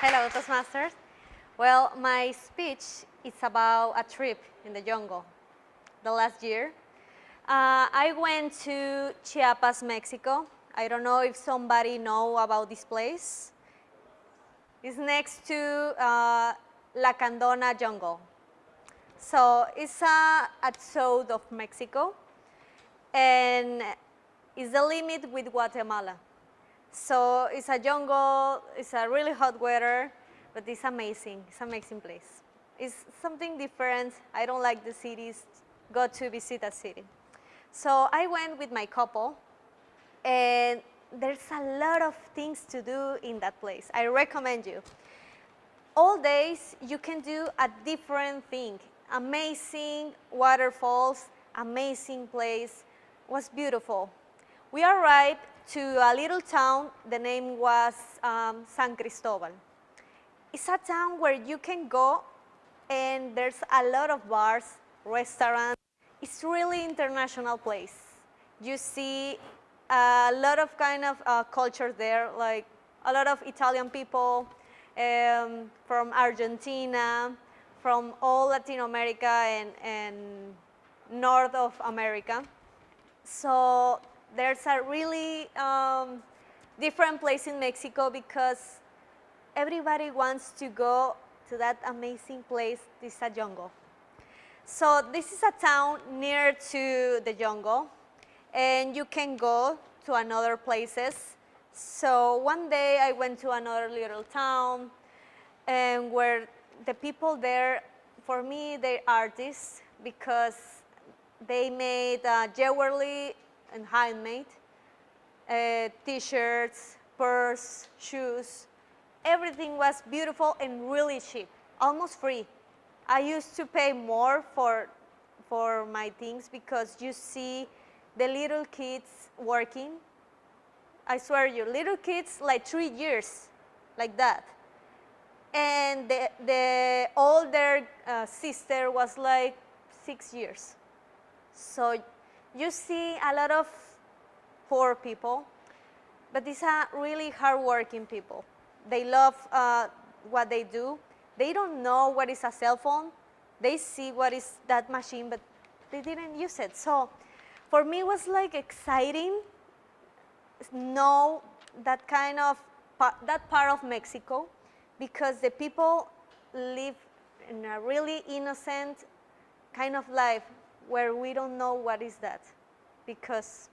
Hello, Toastmasters. Well, my speech is about a trip in the jungle. The last year, I went to Chiapas, Mexico. I don't know if somebody know about this place. It's next to La Candona jungle. So it's at south of Mexico, and it's the limit with Guatemala. So it's a jungle, it's a really hot weather, but it's amazing. It's an amazing place. It's something different. I don't like the cities, go to visit a city. So I went with my couple, and there's a lot of things to do in that place. I recommend you. All days you can do a different thing. Amazing waterfalls, amazing place, was beautiful. We arrived to a little town, the name was San Cristobal. It's a town where you can go and there's a lot of bars, restaurants. It's really international place. You see a lot of kind of culture there, like a lot of Italian people from Argentina, from all Latin America and North of America. So there's a really different place in Mexico because everybody wants to go to that amazing place, this is a jungle. So this is a town near to the jungle, and you can go to another places. So one day I went to another little town, and where the people there, for me, they're artists because they made jewelry and handmade, t-shirts, purse, shoes. Everything was beautiful and really cheap, almost free. I used to pay more for my things because you see the little kids working. I swear you, little kids like 3 years, like that. And the older sister was like 6 years. So you see a lot of poor people, but these are really hardworking people. They love what they do. They don't know what is a cell phone. They see what is that machine, but they didn't use it. So for me, it was like exciting to know that kind of that part of Mexico, because the people live in a really innocent kind of life where we don't know what is that, because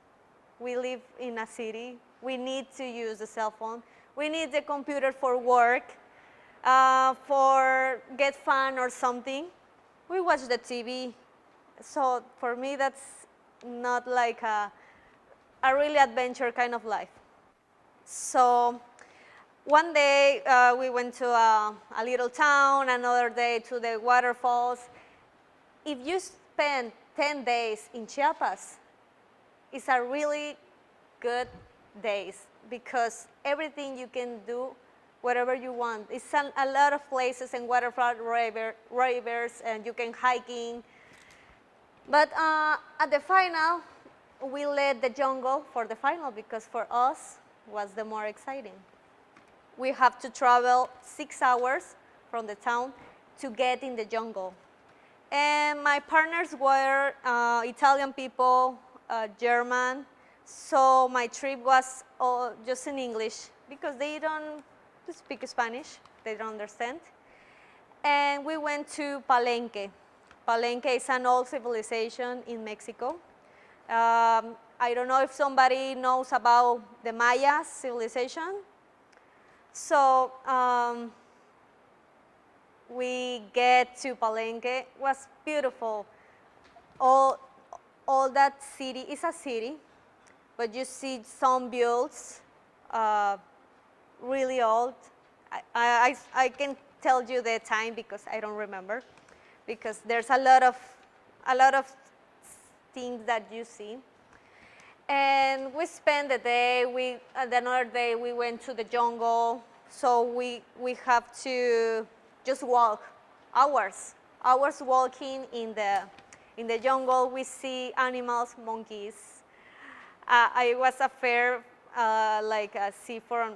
we live in a city. We need to use the cell phone. We need the computer for work, for get fun or something. We watch the TV. So for me, that's not like a really adventure kind of life. So one day we went to a little town, another day to the waterfalls. If you spend 10 days in Chiapas, it's a really good days because everything you can do whatever you want. It's a lot of places and waterfall rivers, and you can hiking. But at the final, we led the jungle for the final because for us was the more exciting. We have to travel 6 hours from the town to get in the jungle. And my partners were Italian people, German, so my trip was just in English because they don't speak Spanish, they don't understand. And we went to Palenque. Palenque is an old civilization in Mexico. I don't know if somebody knows about the Maya civilization. So we get to Palenque. It was beautiful. All that city is a city, but you see some builds, really old. I can tell you the time because I don't remember, because there's a lot of things that you see. And we spent the day. Another day we went to the jungle, so we have to just walk hours walking in the jungle. We see animals, monkeys. I was afraid like a sea-form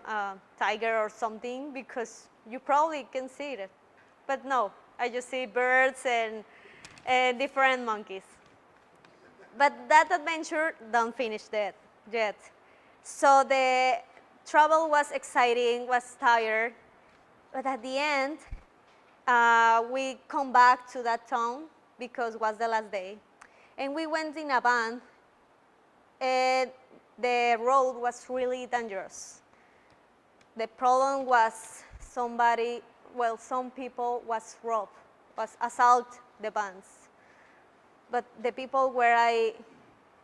tiger or something, because you probably can see it. But no, I just see birds and different monkeys. But that adventure don't finish that yet. So the travel was exciting, was tired, but at the end, we come back to that town because it was the last day. And we went in a van, and the road was really dangerous. The problem was some people was assault the vans. But the people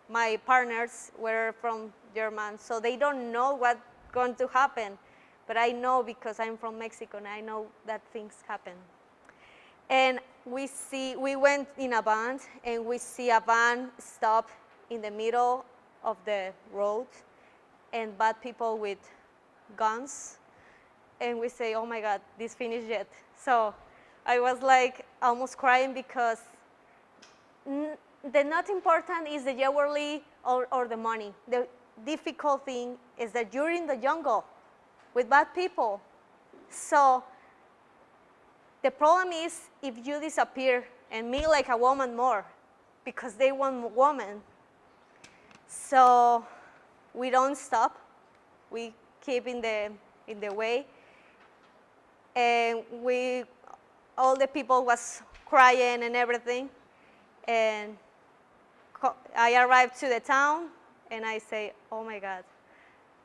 my partners were from Germany, so they don't know what's going to happen. But I know because I'm from Mexico, and I know that things happen. And we went in a van, and we see a van stop in the middle of the road, and bad people with guns. And we say, oh my God, this finished yet. So I was like almost crying, because the not important is the jewelry or the money. The difficult thing is that you're in the jungle with bad people. So the problem is if you disappear, and me like a woman more, because they want women. So we don't stop. We keep in the way. And all the people was crying and everything. And I arrived to the town, and I say, oh my God,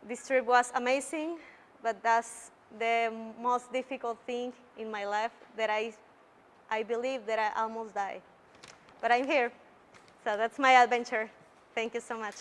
this trip was amazing, but that's the most difficult thing in my life, that I believe that I almost died. But I'm here, so that's my adventure. Thank you so much.